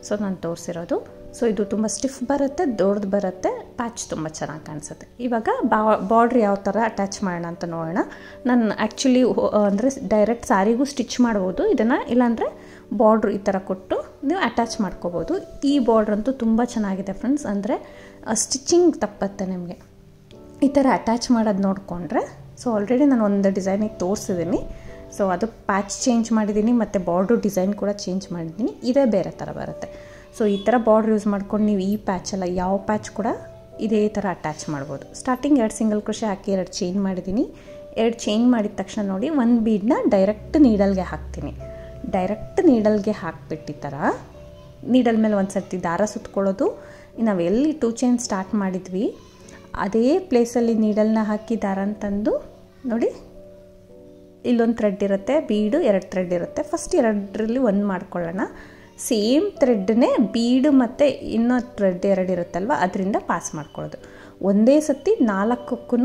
ಸೊ ನಾನು ತೋರಿಸಿರೋದು. ಸೊ ಇದು ತುಂಬ ಸ್ಟಿಫ್ ಬರುತ್ತೆ, ದೊಡ್ಡದು ಬರುತ್ತೆ, ಪ್ಯಾಚ್ ತುಂಬ ಚೆನ್ನಾಗಿ ಕಾಣಿಸುತ್ತೆ. ಇವಾಗ ಬಾರ್ಡ್ರ್ ಯಾವ ಥರ ಅಟ್ಯಾಚ್ ಮಾಡೋಣ ಅಂತ ನೋಡೋಣ. ನಾನು ಆ್ಯಕ್ಚುಲಿ ಅಂದರೆ ಡೈರೆಕ್ಟ್ ಸ್ಯಾರಿಗೂ ಸ್ಟಿಚ್ ಮಾಡ್ಬೋದು ಇದನ್ನು, ಇಲ್ಲಾಂದರೆ ಬಾರ್ಡ್ರ್ ಈ ಥರ ಕೊಟ್ಟು ನೀವು ಅಟ್ಯಾಚ್ ಮಾಡ್ಕೋಬೋದು. ಈ ಬಾರ್ಡ್ರ್ ಅಂತೂ ತುಂಬ ಚೆನ್ನಾಗಿದೆ ಫ್ರೆಂಡ್ಸ್. ಅಂದರೆ ಸ್ಟಿಚಿಂಗ್ ತಪ್ಪತ್ತೆ ನಿಮಗೆ ಈ ಥರ ಅಟ್ಯಾಚ್ ಮಾಡೋದು ನೋಡಿಕೊಂಡ್ರೆ. ಸೊ ಆಲ್ರೆಡಿ ನಾನು ಒಂದು ಡಿಸೈನಿಗೆ ತೋರಿಸಿದ್ದೀನಿ. ಸೊ ಅದು ಪ್ಯಾಚ್ ಚೇಂಜ್ ಮಾಡಿದ್ದೀನಿ ಮತ್ತು ಬಾರ್ಡ್ರು ಡಿಸೈನ್ ಕೂಡ ಚೇಂಜ್ ಮಾಡಿದ್ದೀನಿ. ಇದೇ ಬೇರೆ ಥರ ಬರುತ್ತೆ. ಸೊ ಈ ಥರ ಬಾರ್ಡ್ರ್ ಯೂಸ್ ಮಾಡ್ಕೊಂಡು ನೀವು ಈ ಪ್ಯಾಚ್ ಅಲ್ಲ, ಯಾವ ಪ್ಯಾಚ್ ಕೂಡ ಇದೇ ಥರ ಅಟ್ಯಾಚ್ ಮಾಡ್ಬೋದು. ಸ್ಟಾರ್ಟಿಂಗ್ 2 ಸಿಂಗಲ್ ಕ್ರೋಶೆ ಹಾಕಿ 2 ಚೈನ್ ಮಾಡಿದ್ದೀನಿ. 2 ಚೈನ್ ಮಾಡಿದ ತಕ್ಷಣ ನೋಡಿ, 1 ಬೀಡನ್ನ ಡೈರೆಕ್ಟ್ ನೀಡಲ್ಗೆ ಹಾಕ್ತೀನಿ. ಡೈರೆಕ್ಟ್ ನೀಡಲ್ಗೆ ಹಾಕಿಬಿಟ್ಟು ಈ ಥರ ನೀಡಲ್ ಮೇಲೆ ಒಂದು ಸರ್ತಿ ದಾರ ಸುತ್ಕೊಳ್ಳೋದು. ನಾವು ಎಲ್ಲಿ 2 ಚೈನ್ ಸ್ಟಾರ್ಟ್ ಮಾಡಿದ್ವಿ ಅದೇ ಪ್ಲೇಸಲ್ಲಿ ನೀಡಲ್ನ ಹಾಕಿ ದಾರ ತಂದು ನೋಡಿ, ಇಲ್ಲೊಂದು ಥ್ರೆಡ್ ಇರುತ್ತೆ, ಬೀಡು 2 ಥ್ರೆಡ್ ಇರುತ್ತೆ. ಫಸ್ಟ್ 2ರಲ್ಲಿ 1 ಮಾಡ್ಕೊಳ್ಳೋಣ. ಸೇಮ್ ಥ್ರೆಡ್ನೇ ಬೀಡು ಮತ್ತು ಇನ್ನೂ ಥ್ರೆಡ್ 2 ಇರುತ್ತಲ್ವ, ಅದರಿಂದ ಪಾಸ್ ಮಾಡ್ಕೊಳ್ಳೋದು. ಒಂದೇ ಸತಿ 4ಕ್ಕೂ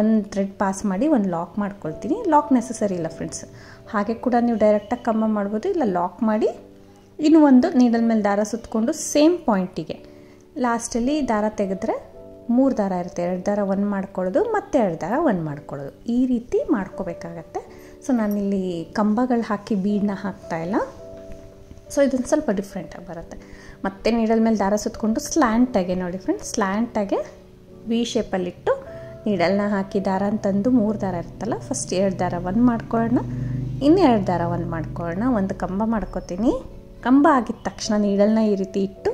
1 ಥ್ರೆಡ್ ಪಾಸ್ ಮಾಡಿ 1 ಲಾಕ್ ಮಾಡ್ಕೊಳ್ತೀನಿ. ಲಾಕ್ ನೆಸಸರಿ ಇಲ್ಲ ಫ್ರೆಂಡ್ಸ್. ಹಾಗೆ ಕೂಡ ನೀವು ಡೈರೆಕ್ಟಾಗಿ ಕಮ್ಮ ಮಾಡ್ಬೋದು, ಇಲ್ಲ ಲಾಕ್ ಮಾಡಿ ಇನ್ನೂ ಒಂದು ನೀಡಲ್ ಮೇಲೆ ದಾರ ಸುತ್ತಕೊಂಡು ಸೇಮ್ ಪಾಯಿಂಟಿಗೆ ಲಾಸ್ಟಲ್ಲಿ ದಾರ ತೆಗೆದ್ರೆ 3 ದಾರ ಇರುತ್ತೆ. 2 ದಾರ 1 ಮಾಡ್ಕೊಳ್ಳೋದು, ಮತ್ತು 2 ದಾರ 1 ಮಾಡ್ಕೊಳ್ಳೋದು, ಈ ರೀತಿ ಮಾಡ್ಕೋಬೇಕಾಗತ್ತೆ. ಸೊ ನಾನಿಲ್ಲಿ ಕಂಬಗಳು ಹಾಕಿ ಬೀಡನ್ನ ಹಾಕ್ತಾಯಿಲ್ಲ. ಸೊ ಇದೊಂದು ಸ್ವಲ್ಪ ಡಿಫ್ರೆಂಟಾಗಿ ಬರುತ್ತೆ. ಮತ್ತು ನೀಡಲ್ ಮೇಲೆ ದಾರ ಸುತ್ತಕೊಂಡು ಸ್ಲ್ಯಾಂಟಾಗೆ ನೋಡಿ ಫ್ರೆಂಡ್ಸ್, ಸ್ಲ್ಯಾಂಟಾಗೆ ವಿ ಶೇಪಲ್ಲಿಟ್ಟು ನೀಡಲ್ನ ಹಾಕಿ ದಾರ ಅಂತಂದು 3 ದಾರ ಇರುತ್ತಲ್ಲ, ಫಸ್ಟ್ 2 ದಾರ 1 ಮಾಡ್ಕೊಳ್ಳೋಣ, ಇನ್ನು 2 ದಾರ 1 ಮಾಡ್ಕೊಳ್ಳೋಣ. ಒಂದು ಕಂಬ ಮಾಡ್ಕೋತೀನಿ. ಕಂಬ ಆಗಿದ ತಕ್ಷಣ ನೀಡಲ್ನ ಈ ರೀತಿ ಇಟ್ಟು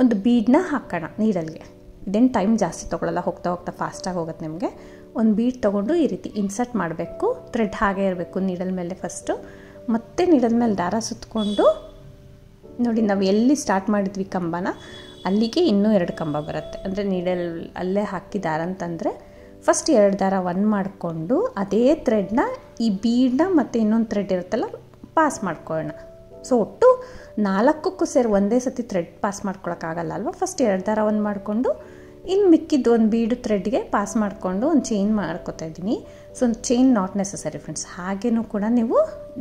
ಒಂದು ಬೀಡನ್ನ ಹಾಕೋಣ ನೀಡಲ್ಗೆ. ಇದೇನು ಟೈಮ್ ಜಾಸ್ತಿ ತೊಗೊಳ್ಳಲ್ಲ, ಹೋಗ್ತಾ ಹೋಗ್ತಾ ಫಾಸ್ಟಾಗಿ ಹೋಗುತ್ತೆ ನಿಮಗೆ. ಒಂದು ಬೀಡ್ ತೊಗೊಂಡು ಈ ರೀತಿ ಇನ್ಸರ್ಟ್ ಮಾಡಬೇಕು. ಥ್ರೆಡ್ ಹಾಗೆ ಇರಬೇಕು ನೀಡಲ್ ಮೇಲೆ ಫಸ್ಟು. ಮತ್ತೆ ನೀಡಲ್ ಮೇಲೆ ದಾರ ಸುತ್ತಕೊಂಡು ನೋಡಿ, ನಾವು ಎಲ್ಲಿ ಸ್ಟಾರ್ಟ್ ಮಾಡಿದ್ವಿ ಕಂಬನ ಅಲ್ಲಿಗೆ ಇನ್ನೂ 2 ಕಂಬ ಬರುತ್ತೆ. ಅಂದರೆ ನೀಡಲ್ ಅಲ್ಲೇ ಹಾಕಿ ದಾರ ಅಂತಂದರೆ ಫಸ್ಟ್ 2 ದಾರ 1 ಮಾಡಿಕೊಂಡು ಅದೇ ಥ್ರೆಡ್ನ ಈ ಬೀಡನ್ನ ಮತ್ತು ಇನ್ನೊಂದು ಥ್ರೆಡ್ ಇರುತ್ತಲ್ಲ ಪಾಸ್ ಮಾಡ್ಕೊಳ್ಳೋಣ. ಸೊ ಒಟ್ಟು 4ಕ್ಕೂ ಸೇರಿ ಒಂದೇ ಸತಿ ಥ್ರೆಡ್ ಪಾಸ್ ಮಾಡ್ಕೊಳಕ್ಕಾಗಲ್ಲ ಅಲ್ವಾ. ಫಸ್ಟ್ 2 ದಾರ 1 ಮಾಡಿಕೊಂಡು ಇನ್ನು ಮಿಕ್ಕಿದ್ದು ಒಂದು ಬೀಡು ಥ್ರೆಡ್ಗೆ ಪಾಸ್ ಮಾಡಿಕೊಂಡು ಒಂದು ಚೈನ್ ಮಾಡ್ಕೊತಾ ಇದ್ದೀನಿ. ಸೊ ಒಂದು ಚೈನ್ ನಾಟ್ ನೆಸಸರಿ ಫ್ರೆಂಡ್ಸ್. ಹಾಗೇನೂ ಕೂಡ ನೀವು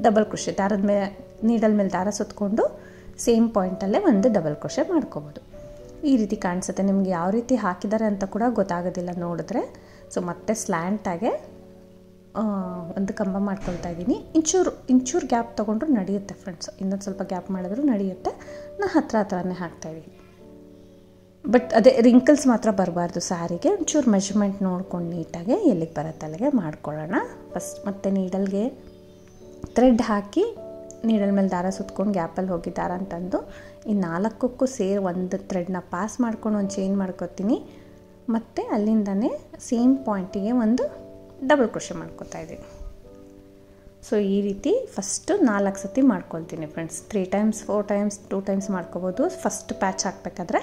ಡಬಲ್ ಕ್ರೋಶೆ ದಾರದ ಮೇಲೆ ನೀಡಲ್ ಮೇಲೆ ದಾರ ಸುತ್ತಕೊಂಡು ಸೇಮ್ ಪಾಯಿಂಟಲ್ಲೇ ಒಂದು ಡಬಲ್ ಕ್ರೋಶೆ ಮಾಡ್ಕೋಬೋದು. ಈ ರೀತಿ ಕಾಣಿಸುತ್ತೆ. ನಿಮ್ಗೆ ಯಾವ ರೀತಿ ಹಾಕಿದ್ದಾರೆ ಅಂತ ಕೂಡ ಗೊತ್ತಾಗೋದಿಲ್ಲ ನೋಡಿದ್ರೆ. ಸೊ ಮತ್ತೆ ಸ್ಲ್ಯಾಂಟಾಗೆ ಒಂದು ಕಂಬ ಮಾಡ್ಕೊಳ್ತಾ ಇದ್ದೀನಿ. ಇಂಚೂರು ಗ್ಯಾಪ್ ತೊಗೊಂಡ್ರು ನಡೆಯುತ್ತೆ ಫ್ರೆಂಡ್ಸ್. ಇನ್ನೊಂದು ಸ್ವಲ್ಪ ಗ್ಯಾಪ್ ಮಾಡಿದ್ರು ನಡೆಯುತ್ತೆ. ನಾನು ಹತ್ರನೇ ಹಾಕ್ತಾಯಿದ್ದೀನಿ. ಬಟ್ ಅದೇ ರಿಂಕಲ್ಸ್ ಮಾತ್ರ ಬರಬಾರ್ದು ಸ್ಯಾರಿಗೆ. ಒಂಚೂರು ಮೆಜರ್ಮೆಂಟ್ ನೋಡ್ಕೊಂಡು ನೀಟಾಗಿ ಎಲ್ಲಿಗೆ ಬರುತ್ತೆ ಅಲ್ಲಿಗೆ ಮಾಡ್ಕೊಳ್ಳೋಣ. ಫಸ್ಟ್ ಮತ್ತೆ ನೀಡಲ್ಗೆ ಥ್ರೆಡ್ ಹಾಕಿ ನೀಡಲ್ ಮೇಲೆ ದಾರ ಸುತ್ಕೊಂಡು ಗ್ಯಾಪಲ್ಲಿ ಹೋಗಿ ದಾರ ಅಂತಂದು ಈ 4ಕ್ಕೂ ಸೇರಿ ಒಂದು ಥ್ರೆಡ್ನ ಪಾಸ್ ಮಾಡ್ಕೊಂಡು ಒಂದು ಚೈನ್ ಮಾಡ್ಕೊತೀನಿ. ಮತ್ತು ಅಲ್ಲಿಂದನೇ ಸೇಮ್ ಪಾಯಿಂಟಿಗೆ ಒಂದು ಡಬಲ್ ಕ್ರೋಶೆ ಮಾಡ್ಕೊತಾ ಇದ್ದೀನಿ. ಸೊ ಈ ರೀತಿ ಫಸ್ಟು 4 ಸತಿ ಮಾಡ್ಕೊಳ್ತೀನಿ ಫ್ರೆಂಡ್ಸ್. 3 ಟೈಮ್ಸ್ 4 ಟೈಮ್ಸ್ 2 ಟೈಮ್ಸ್ ಮಾಡ್ಕೋಬೋದು ಫಸ್ಟ್ ಪ್ಯಾಚ್ ಹಾಕಬೇಕಾದ್ರೆ.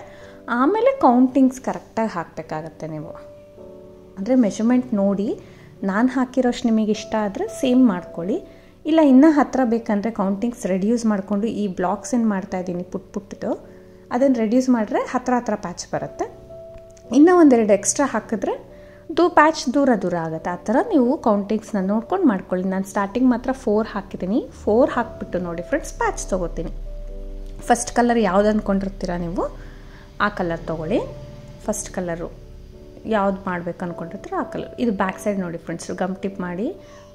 ಆಮೇಲೆ ಕೌಂಟಿಂಗ್ಸ್ ಕರೆಕ್ಟಾಗಿ ಹಾಕಬೇಕಾಗತ್ತೆ ನೀವು. ಅಂದರೆ ಮೆಷರ್ಮೆಂಟ್ ನೋಡಿ ನಾನು ಹಾಕಿರೋಷ್ಟು ನಿಮಗೆ ಇಷ್ಟ ಆದರೆ ಸೇಮ್ ಮಾಡ್ಕೊಳ್ಳಿ. ಇಲ್ಲ ಇನ್ನೂ ಹತ್ತಿರ ಬೇಕಂದರೆ ಕೌಂಟಿಂಗ್ಸ್ ರೆಡ್ಯೂಸ್ ಮಾಡಿಕೊಂಡು ಈ ಬ್ಲಾಕ್ಸ್ ಏನು ಮಾಡ್ತಾಯಿದ್ದೀನಿ ಪುಟ್ಟದು ಅದನ್ನು ರೆಡ್ಯೂಸ್ ಮಾಡಿದ್ರೆ ಹತ್ರ ಪ್ಯಾಚ್ ಬರುತ್ತೆ. ಇನ್ನೂ 1-2 ಎಕ್ಸ್ಟ್ರಾ ಹಾಕಿದ್ರೆ ಪ್ಯಾಚ್ ದೂರ ಆಗುತ್ತೆ. ಆ ಥರ ನೀವು ಕೌಂಟಿಂಗ್ಸ್ನ ನೋಡ್ಕೊಂಡು ಮಾಡ್ಕೊಳ್ಳಿ. ನಾನು ಸ್ಟಾರ್ಟಿಂಗ್ ಮಾತ್ರ 4 ಹಾಕಿದ್ದೀನಿ. 4 ಹಾಕಿಬಿಟ್ಟು ನೋಡಿ ಫ್ರೆಂಡ್ಸ್ ಪ್ಯಾಚ್ ತೊಗೋತೀನಿ. ಫಸ್ಟ್ ಕಲರ್ ಯಾವ್ದು ಅಂದ್ಕೊಂಡಿರ್ತೀರ ನೀವು ಆ ಕಲರ್ ತೊಗೊಳ್ಳಿ. ಫಸ್ಟ್ ಕಲರು ಯಾವ್ದು ಮಾಡಬೇಕು ಅಂದ್ಕೊಂಡಿರ್ತೀರ ಆ ಕಲರ್. ಇದು ಬ್ಯಾಕ್ ಸೈಡ್ ನೋಡಿ ಫ್ರೆಂಡ್ಸ್, ಗಮ್ ಟಿಪ್ ಮಾಡಿ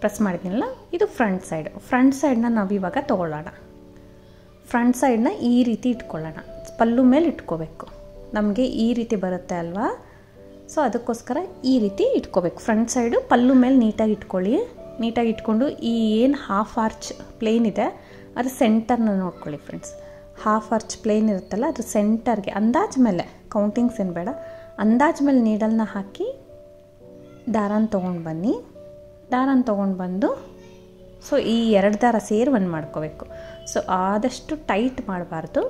ಪ್ರೆಸ್ ಮಾಡಿದ್ದೀನಲ್ಲ, ಇದು ಫ್ರಂಟ್ ಸೈಡ್ನ ನಾವು ಇವಾಗ ತೊಗೊಳ್ಳೋಣ. ಫ್ರಂಟ್ ಸೈಡ್ನ ಈ ರೀತಿ ಇಟ್ಕೊಳ್ಳೋಣ. ಪಲ್ಲು ಮೇಲೆ ಇಟ್ಕೋಬೇಕು. ನಮಗೆ ಈ ರೀತಿ ಬರುತ್ತೆ ಅಲ್ವಾ. ಸೊ ಅದಕ್ಕೋಸ್ಕರ ಈ ರೀತಿ ಇಟ್ಕೋಬೇಕು. ಫ್ರಂಟ್ ಸೈಡು ಪಲ್ಲು ಮೇಲೆ ನೀಟಾಗಿ ಇಟ್ಕೊಳ್ಳಿ. ನೀಟಾಗಿ ಇಟ್ಕೊಂಡು ಈ ಏನು ಹಾಫ್ ಆರ್ಚ್ ಪ್ಲೇನ್ ಇದೆ ಅದ್ರ ಸೆಂಟರ್ನ ನೋಡ್ಕೊಳ್ಳಿ ಫ್ರೆಂಡ್ಸ್. ಹಾಫ್ ಆರ್ಚ್ ಪ್ಲೇನ್ ಇರುತ್ತಲ್ಲ ಅದ್ರ ಸೆಂಟರ್ಗೆ ಅಂದಾಜು ಮೇಲೆ, ಕೌಂಟಿಂಗ್ಸ್ ಏನು ಬೇಡ, ಅಂದಾಜು ಮೇಲೆ ನೀಡಲ್ನ ಹಾಕಿ ದಾರನ ತೊಗೊಂಡು ಬನ್ನಿ. ದಾರನ ತೊಗೊಂಡು ಬಂದು ಸೊ ಈ 2 ದಾರ ಸೇರಿ ಒಂದು ಮಾಡ್ಕೋಬೇಕು. ಸೊ ಆದಷ್ಟು ಟೈಟ್ ಮಾಡಬಾರ್ದು,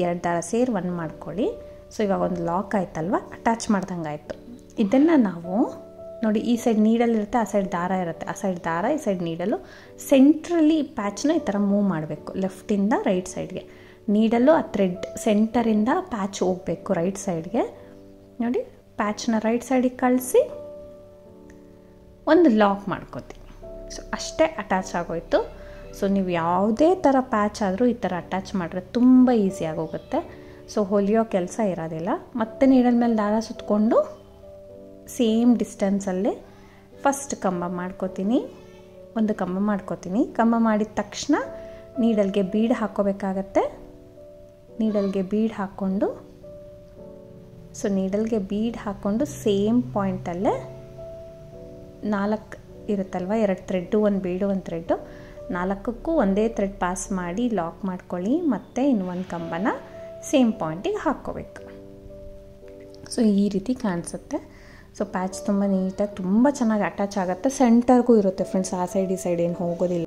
2 ದಾರ ಸೇರಿ ಒಂದು ಮಾಡ್ಕೊಳ್ಳಿ. ಸೊ ಇವಾಗ ಒಂದು ಲಾಕ್ ಆಯ್ತಲ್ವ, ಅಟ್ಯಾಚ್ ಮಾಡ್ದಂಗೆ ಆಯಿತು. ಇದನ್ನು ನಾವು ನೋಡಿ, ಈ ಸೈಡ್ ನೀಡಲ್ ಇರುತ್ತೆ, ಆ ಸೈಡ್ ದಾರ ಇರುತ್ತೆ, ಆ ಸೈಡ್ ದಾರ, ಈ ಸೈಡ್ ನೀಡಲು, ಸೆಂಟ್ರಲ್ಲಿ ಈ ಪ್ಯಾಚ್ನ ಈ ಥರ ಮೂವ್ ಮಾಡಬೇಕು ಲೆಫ್ಟಿಂದ ರೈಟ್ ಸೈಡ್ಗೆ. ನೀಡಲು ಆ ಥ್ರೆಡ್ ಸೆಂಟರಿಂದ ಪ್ಯಾಚ್ ಹೋಗಬೇಕು ರೈಟ್ ಸೈಡ್ಗೆ. ನೋಡಿ, ಪ್ಯಾಚ್ನ ರೈಟ್ ಸೈಡಿಗೆ ಕಳಿಸಿ ಒಂದು ಲಾಕ್ ಮಾಡ್ಕೋತೀವಿ. ಸೊ ಅಷ್ಟೇ, ಅಟ್ಯಾಚ್ ಆಗೋಯ್ತು. ಸೊ ನೀವು ಯಾವುದೇ ಥರ ಪ್ಯಾಚ್ ಆದರೂ ಈ ಥರ ಅಟ್ಯಾಚ್ ಮಾಡಿದ್ರೆ ತುಂಬ ಈಸಿಯಾಗಿ ಹೋಗುತ್ತೆ. ಸೊ ಹೊಲಿಯೋ ಕೆಲಸ ಇರೋದಿಲ್ಲ. ಮತ್ತೆ ನೀಡಲ್ ಮೇಲೆ ದಾರ ಸುತ್ತಕೊಂಡು ಸೇಮ್ ಡಿಸ್ಟೆನ್ಸಲ್ಲೇ ಫಸ್ಟ್ ಕಂಬ ಮಾಡ್ಕೋತೀನಿ, ಒಂದು ಕಂಬ ಮಾಡ್ಕೋತೀನಿ. ಕಂಬ ಮಾಡಿದ ತಕ್ಷಣ ನೀಡಲ್ಗೆ ಬೀಡ್ ಹಾಕ್ಕೋಬೇಕಾಗತ್ತೆ. ನೀಡಲ್ಗೆ ಬೀಡ್ ಹಾಕ್ಕೊಂಡು, ಸೊ ನೀಡಲ್ಗೆ ಬೀಡ್ ಹಾಕ್ಕೊಂಡು ಸೇಮ್ ಪಾಯಿಂಟಲ್ಲೇ 4 ಇರುತ್ತಲ್ವ, 2 ಥ್ರೆಡ್ಡು, ಒಂದು ಬೀಡು, ಒಂದು ಥ್ರೆಡ್ಡು, 4ಕ್ಕೂ ಒಂದೇ ಥ್ರೆಡ್ ಪಾಸ್ ಮಾಡಿ ಲಾಕ್ ಮಾಡ್ಕೊಳ್ಳಿ. ಮತ್ತು ಇನ್ನೊಂದು ಕಂಬನ ಸೇಮ್ ಪಾಯಿಂಟಿಗೆ ಹಾಕ್ಕೋಬೇಕು. ಸೊ ಈ ರೀತಿ ಕಾಣಿಸುತ್ತೆ. ಸೊ ಪ್ಯಾಚ್ ತುಂಬ ನೀಟಾಗಿ ತುಂಬ ಚೆನ್ನಾಗಿ ಅಟ್ಯಾಚ್ ಆಗುತ್ತೆ. ಸೆಂಟರ್ಗೂ ಇರುತ್ತೆ ಫ್ರೆಂಡ್ಸ್, ಆ ಸೈಡ್ ಈ ಸೈಡ್ ಏನು ಹೋಗೋದಿಲ್ಲ.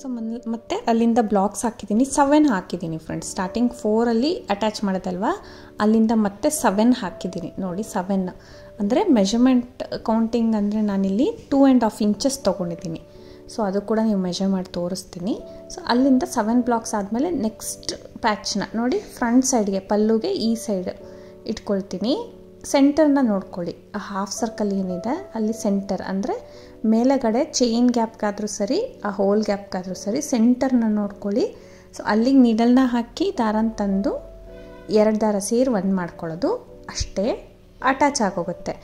ಸೊ ಮತ್ತೆ ಅಲ್ಲಿಂದ ಬ್ಲಾಕ್ಸ್ ಹಾಕಿದ್ದೀನಿ, 7 ಹಾಕಿದ್ದೀನಿ ಫ್ರೆಂಡ್ಸ್. ಸ್ಟಾರ್ಟಿಂಗ್ 4ಅಲ್ಲಿ ಅಟ್ಯಾಚ್ ಮಾಡೋದಲ್ವ, ಅಲ್ಲಿಂದ ಮತ್ತೆ 7 ಹಾಕಿದ್ದೀನಿ. ನೋಡಿ 7 ಅಂದರೆ ಮೆಷರ್ಮೆಂಟ್ ಕೌಂಟಿಂಗ್ ಅಂದರೆ ನಾನಿಲ್ಲಿ 2.5 ಇಂಚಸ್ ತೊಗೊಂಡಿದ್ದೀನಿ. ಸೊ ಅದು ಕೂಡ ನೀವು ಮೆಷರ್ ಮಾಡಿ ತೋರಿಸ್ತೀನಿ. ಸೊ ಅಲ್ಲಿಂದ 7 ಬ್ಲಾಕ್ಸ್ ಆದಮೇಲೆ ನೆಕ್ಸ್ಟ್ ಪ್ಯಾಚ್ನ ನೋಡಿ ಫ್ರಂಟ್ ಸೈಡ್ಗೆ, ಪಲ್ಲುಗೆ ಈ ಸೈಡ್ ಇಟ್ಕೊಳ್ತೀನಿ. ಸೆಂಟರ್ನ ನೋಡ್ಕೊಳ್ಳಿ, ಆ ಹಾಫ್ ಸರ್ಕಲ್ ಏನಿದೆ ಅಲ್ಲಿ ಸೆಂಟರ್ ಅಂದರೆ ಮೇಲೆಗಡೆ ಚೈನ್ ಗ್ಯಾಪ್ಗಾದರೂ ಸರಿ, ಆ ಹೋಲ್ ಗ್ಯಾಪ್ಗಾದರೂ ಸರಿ, ಸೆಂಟರ್ನ ನೋಡ್ಕೊಳ್ಳಿ. ಸೊ ಅಲ್ಲಿಗೆ ನೀಡಲ್ನ ಹಾಕಿ ದಾರನ ತಂದು 2 ದಾರ ಸೇರಿ ಒಂದು ಮಾಡ್ಕೊಳ್ಳೋದು ಅಷ್ಟೇ, ಅಟ್ಯಾಚ್ ಆಗೋಗುತ್ತೆ.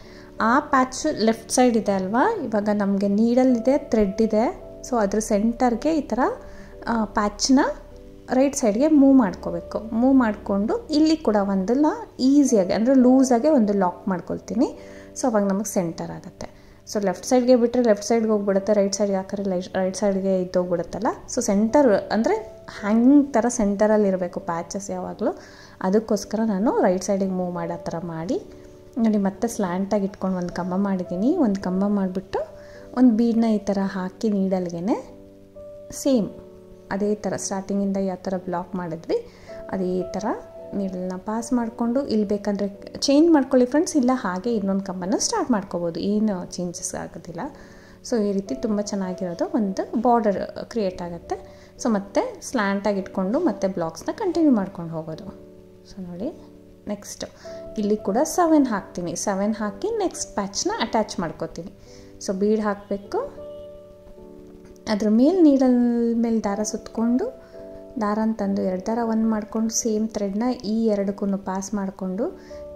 ಆ ಪ್ಯಾಚ್ ಲೆಫ್ಟ್ ಸೈಡ್ ಇದೆ ಅಲ್ವಾ, ಇವಾಗ ನಮಗೆ ನೀಡಲ್ ಇದೆ, ಥ್ರೆಡ್ ಇದೆ. ಸೊ ಅದ್ರ ಸೆಂಟರ್ಗೆ ಈ ಥರ ಪ್ಯಾಚ್ನ ರೈಟ್ ಸೈಡ್ಗೆ ಮೂವ್ ಮಾಡ್ಕೋಬೇಕು. ಮೂವ್ ಮಾಡಿಕೊಂಡು ಇಲ್ಲಿ ಕೂಡ ಒಂದಲ್ಲ ಈಸಿಯಾಗಿ ಅಂದರೆ ಲೂಸಾಗೆ ಒಂದು ಲಾಕ್ ಮಾಡ್ಕೊಳ್ತೀನಿ. ಸೊ ಅವಾಗ ನಮಗೆ ಸೆಂಟರ್ ಆಗುತ್ತೆ. ಸೊ ಲೆಫ್ಟ್ ಸೈಡ್ಗೆ ಬಿಟ್ಟರೆ ಲೆಫ್ಟ್ ಸೈಡ್ಗೆ ಹೋಗ್ಬಿಡುತ್ತೆ, ರೈಟ್ ಸೈಡ್ಗೆ ಹಾಕಿದ್ರೆ ರೈಟ್ ಸೈಡ್ಗೆ ಇದ್ದೋಗ್ಬಿಡುತ್ತಲ್ಲ. ಸೊ ಸೆಂಟರ್ ಅಂದರೆ ಹ್ಯಾಂಗಿಂಗ್ ಥರ ಸೆಂಟರಲ್ಲಿ ಇರಬೇಕು ಪ್ಯಾಚಸ್ ಯಾವಾಗಲೂ. ಅದಕ್ಕೋಸ್ಕರ ನಾನು ರೈಟ್ ಸೈಡಿಗೆ ಮೂವ್ ಮಾಡೋ ಥರ ಮಾಡಿ ನೋಡಿ, ಮತ್ತೆ ಸ್ಲ್ಯಾಂಟಾಗಿ ಇಟ್ಕೊಂಡು ಒಂದು ಕಂಬ ಮಾಡಿದ್ದೀನಿ. ಒಂದು ಕಂಬ ಮಾಡಿಬಿಟ್ಟು ಒಂದು ಬೀಡನ್ನ ಈ ಥರ ಹಾಕಿ ನೀಡಲ್ಗೆ ಸೇಮ್ ಅದೇ ಥರ ಸ್ಟಾರ್ಟಿಂಗಿಂದ ಯಾವ ಥರ ಬ್ಲಾಕ್ ಮಾಡಿದ್ವಿ ಅದೇ ಥರ ನೀಡಲ್ನ ಪಾಸ್ ಮಾಡಿಕೊಂಡು ಇಲ್ಲಿ ಬೇಕಂದರೆ ಚೇಂಜ್ ಮಾಡ್ಕೊಳ್ಳಿ ಫ್ರೆಂಡ್ಸ್, ಇಲ್ಲ ಹಾಗೆ ಇನ್ನೊಂದು ಕಂಬನ ಸ್ಟಾರ್ಟ್ ಮಾಡ್ಕೋಬೋದು, ಏನು ಚೇಂಜಸ್ ಆಗೋದಿಲ್ಲ. ಸೊ ಈ ರೀತಿ ತುಂಬ ಚೆನ್ನಾಗಿರೋದು ಒಂದು ಬಾರ್ಡರ್ ಕ್ರಿಯೇಟ್ ಆಗುತ್ತೆ. ಸೊ ಮತ್ತೆ ಸ್ಲ್ಯಾಂಟಾಗಿ ಇಟ್ಕೊಂಡು ಮತ್ತೆ ಬ್ಲಾಕ್ಸ್ನ ಕಂಟಿನ್ಯೂ ಮಾಡ್ಕೊಂಡು ಹೋಗೋದು. ಸೊ ನೋಡಿ, ನೆಕ್ಸ್ಟ್ ಇಲ್ಲಿ ಕೂಡ 7 ಹಾಕ್ತೀನಿ. 7 ಹಾಕಿ ನೆಕ್ಸ್ಟ್ ಪ್ಯಾಚ್ನ ಅಟ್ಯಾಚ್ ಮಾಡ್ಕೋತೀನಿ. ಸೊ ಬೀಡ್ ಹಾಕಬೇಕು, ಅದ್ರ ಮೇಲೆ ನೀಡಲ್ ಮೇಲೆ ದಾರ ಸುತ್ತಕೊಂಡು ದಾರನ ತಂದು 2 ದಾರ ಒಂದು ಮಾಡಿಕೊಂಡು ಸೇಮ್ ಥ್ರೆಡ್ನ ಈ 2ಕ್ಕೂ ಪಾಸ್ ಮಾಡಿಕೊಂಡು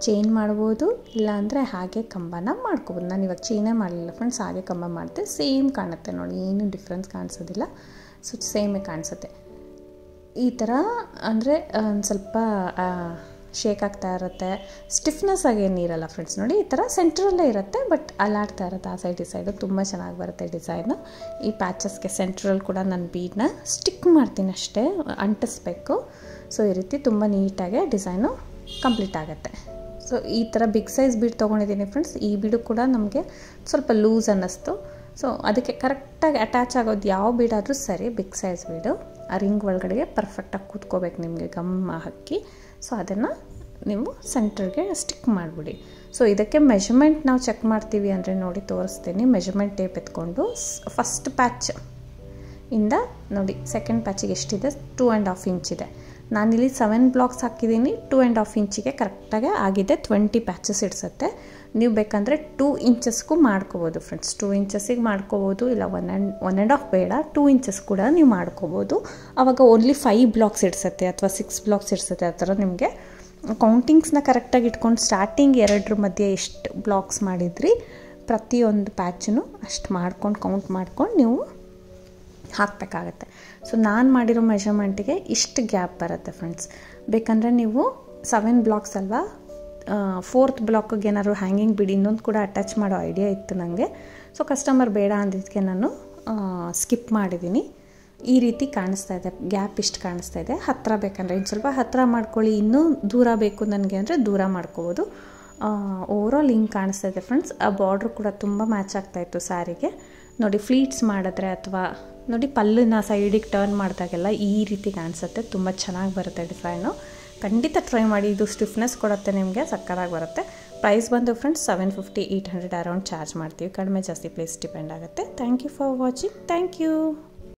ಚೈನ್ ಮಾಡ್ಬೋದು, ಇಲ್ಲಾಂದರೆ ಹಾಗೆ ಕಂಬನ ಮಾಡ್ಕೋಬೋದು. ನಾನು ಇವಾಗ ಚೈನೇ ಮಾಡಲಿಲ್ಲ ಫ್ರೆಂಡ್ಸ್, ಹಾಗೆ ಕಂಬ ಮಾಡಿದೆ, ಸೇಮ್ ಕಾಣುತ್ತೆ ನೋಡಿ, ಏನು ಡಿಫ್ರೆನ್ಸ್ ಕಾಣಿಸೋದಿಲ್ಲ. ಸೊ ಸೇಮೇ ಕಾಣಿಸುತ್ತೆ. ಈ ಥರ ಅಂದರೆ ಒಂದು ಸ್ವಲ್ಪ ಶೇಕ್ ಆಗ್ತಾ ಇರುತ್ತೆ, ಸ್ಟಿಫ್ನೆಸ್ ಆಗೇನಿರಲ್ಲ ಫ್ರೆಂಡ್ಸ್. ನೋಡಿ ಈ ಥರ ಸೆಂಟ್ರಲ್ಲೇ ಇರುತ್ತೆ, ಬಟ್ ಅಲ್ಲಾಡ್ತಾ ಇರುತ್ತೆ ಆ ಸೈಡ್ ಈ ಸೈಡು. ತುಂಬ ಚೆನ್ನಾಗಿ ಬರುತ್ತೆ ಡಿಸೈನು. ಈ ಪ್ಯಾಚಸ್ಗೆ ಸೆಂಟ್ರಲ್ಲಿ ಕೂಡ ನಾನು ಬೀಡನ್ನ ಸ್ಟಿಕ್ ಮಾಡ್ತೀನಿ ಅಷ್ಟೇ, ಅಂಟಿಸ್ಬೇಕು. ಸೊ ಈ ರೀತಿ ತುಂಬ ನೀಟಾಗಿ ಡಿಸೈನು ಕಂಪ್ಲೀಟ್ ಆಗುತ್ತೆ. ಸೊ ಈ ಥರ ಬಿಗ್ ಸೈಜ್ ಬೀಡ್ ತೊಗೊಂಡಿದ್ದೀನಿ ಫ್ರೆಂಡ್ಸ್. ಈ ಬೀಡು ಕೂಡ ನಮಗೆ ಸ್ವಲ್ಪ ಲೂಸ್ ಅನ್ನಿಸ್ತು. ಸೊ ಅದಕ್ಕೆ ಕರೆಕ್ಟಾಗಿ ಅಟ್ಯಾಚ್ ಆಗೋದು ಯಾವ ಬೀಡಾದರೂ ಸರಿ, ಬಿಗ್ ಸೈಜ್ ಬೀಡು ಆ ರಿಂಗ್ ಒಳಗಡೆಗೆ ಪರ್ಫೆಕ್ಟಾಗಿ ಕೂತ್ಕೋಬೇಕು ನಿಮಗೆ ಗಮ್ಮ ಹಾಕಿ. ಸೊ ಅದನ್ನು ನೀವು ಸೆಂಟ್ರಿಗೆ ಸ್ಟಿಕ್ ಮಾಡಿಬಿಡಿ. ಸೊ ಇದಕ್ಕೆ ಮೆಷರ್ಮೆಂಟ್ ನಾವು ಚೆಕ್ ಮಾಡ್ತೀವಿ ಅಂದರೆ ನೋಡಿ ತೋರಿಸ್ತೀನಿ. ಮೆಷರ್ಮೆಂಟ್ ಟೇಪ್ ಎತ್ಕೊಂಡು ಫಸ್ಟ್ ಪ್ಯಾಚ್ ಇಂದ ನೋಡಿ ಸೆಕೆಂಡ್ ಪ್ಯಾಚಿಗೆ ಎಷ್ಟಿದೆ, 2.5 ಇಂಚಿದೆ. ನಾನಿಲ್ಲಿ 7 ಬ್ಲಾಕ್ಸ್ ಹಾಕಿದ್ದೀನಿ, 2.5 ಇಂಚಿಗೆ ಕರೆಕ್ಟಾಗಿ ಆಗಿದೆ. 20 ಪ್ಯಾಚಸ್ ಇಡ್ಸುತ್ತೆ. ನೀವು ಬೇಕಂದರೆ 2 ಇಂಚಸ್ಗೂ ಮಾಡ್ಕೋಬೋದು ಫ್ರೆಂಡ್ಸ್. 2 ಇಂಚಸ್ಸಿಗೆ ಮಾಡ್ಕೋಬೋದು, ಇಲ್ಲ 1.5 ಬೇಡ, 2 ಇಂಚಸ್ ಕೂಡ ನೀವು ಮಾಡ್ಕೋಬೋದು. ಆವಾಗ ಓನ್ಲಿ 5 ಬ್ಲಾಕ್ಸ್ ಇಡ್ಸುತ್ತೆ ಅಥವಾ 6 ಬ್ಲಾಕ್ಸ್ ಇಡ್ಸುತ್ತೆ. ಆ ಥರ ನಿಮಗೆ ಕೌಂಟಿಂಗ್ಸ್ನ ಕರೆಕ್ಟಾಗಿ ಇಟ್ಕೊಂಡು ಸ್ಟಾರ್ಟಿಂಗ್ 2 ಮಧ್ಯೆ ಎಷ್ಟು ಬ್ಲಾಕ್ಸ್ ಮಾಡಿದ್ರಿ ಪ್ರತಿಯೊಂದು ಪ್ಯಾಚನ್ನು ಅಷ್ಟು ಮಾಡ್ಕೊಂಡು ಕೌಂಟ್ ಮಾಡ್ಕೊಂಡು ನೀವು ಹಾಕಬೇಕಾಗತ್ತೆ. ಸೊ ನಾನು ಮಾಡಿರೋ ಮೆಷರ್ಮೆಂಟಿಗೆ ಇಷ್ಟು ಗ್ಯಾಪ್ ಬರುತ್ತೆ ಫ್ರೆಂಡ್ಸ್. ಬೇಕಂದರೆ ನೀವು 7 ಬ್ಲಾಕ್ಸ್ ಅಲ್ವಾ, 4th ಬ್ಲಾಕಿಗೆ ಏನಾದ್ರು ಹ್ಯಾಂಗಿಂಗ್ ಬಿಡಿ ಇನ್ನೊಂದು ಕೂಡ ಅಟ್ಯಾಚ್ ಮಾಡೋ ಐಡಿಯಾ ಇತ್ತು ನನಗೆ. ಸೊ ಕಸ್ಟಮರ್ ಬೇಡ ಅಂದಿದ್ದಕ್ಕೆ ನಾನು ಸ್ಕಿಪ್ ಮಾಡಿದ್ದೀನಿ. ಈ ರೀತಿ ಕಾಣಿಸ್ತಾ ಇದೆ, ಗ್ಯಾಪ್ ಇಷ್ಟು ಕಾಣಿಸ್ತಾ ಇದೆ. ಹತ್ತಿರ ಬೇಕಂದರೆ ಇನ್ನು ಸ್ವಲ್ಪ ಹತ್ತಿರ ಮಾಡ್ಕೊಳ್ಳಿ, ಇನ್ನೂ ದೂರ ಬೇಕು ನನಗೆ ಅಂದರೆ ದೂರ ಮಾಡ್ಕೋಬೋದು. ಓವರಾಲ್ ಹಿಂಗೆ ಕಾಣಿಸ್ತಾ ಇದೆ ಫ್ರೆಂಡ್ಸ್. ಆ ಬಾರ್ಡ್ರು ಕೂಡ ತುಂಬ ಮ್ಯಾಚ್ ಆಗ್ತಾಯಿತ್ತು ಸ್ಯಾರಿಗೆ. ನೋಡಿ ಫ್ಲೀಟ್ಸ್ ಮಾಡಿದ್ರೆ ಅಥವಾ ನೋಡಿ ಪಲ್ಲುನ ಸೈಡಿಗೆ ಟರ್ನ್ ಮಾಡಿದಾಗೆಲ್ಲ ಈ ರೀತಿ ಕಾಣಿಸುತ್ತೆ. ತುಂಬ ಚೆನ್ನಾಗಿ ಬರುತ್ತೆ ಡಿಸೈನು. ಖಂಡಿತ ಟ್ರೈ ಮಾಡಿ, ಇದು ಸ್ಟಿಫ್ನೆಸ್ ಕೊಡುತ್ತೆ ನಿಮಗೆ, ಸಕ್ಕತ್ತಾಗಿ ಬರುತ್ತೆ. ಪ್ರೈಸ್ ಬಂದು ಫ್ರೆಂಡ್ಸ್ 750-800 ಅರೌಂಡ್ ಚಾರ್ಜ್ ಮಾಡ್ತೀವಿ. ಕಡಿಮೆ ಜಾಸ್ತಿ ಪ್ಲೇಸ್ ಡಿಪೆಂಡ್ ಆಗುತ್ತೆ. Thank you for watching. Thank you.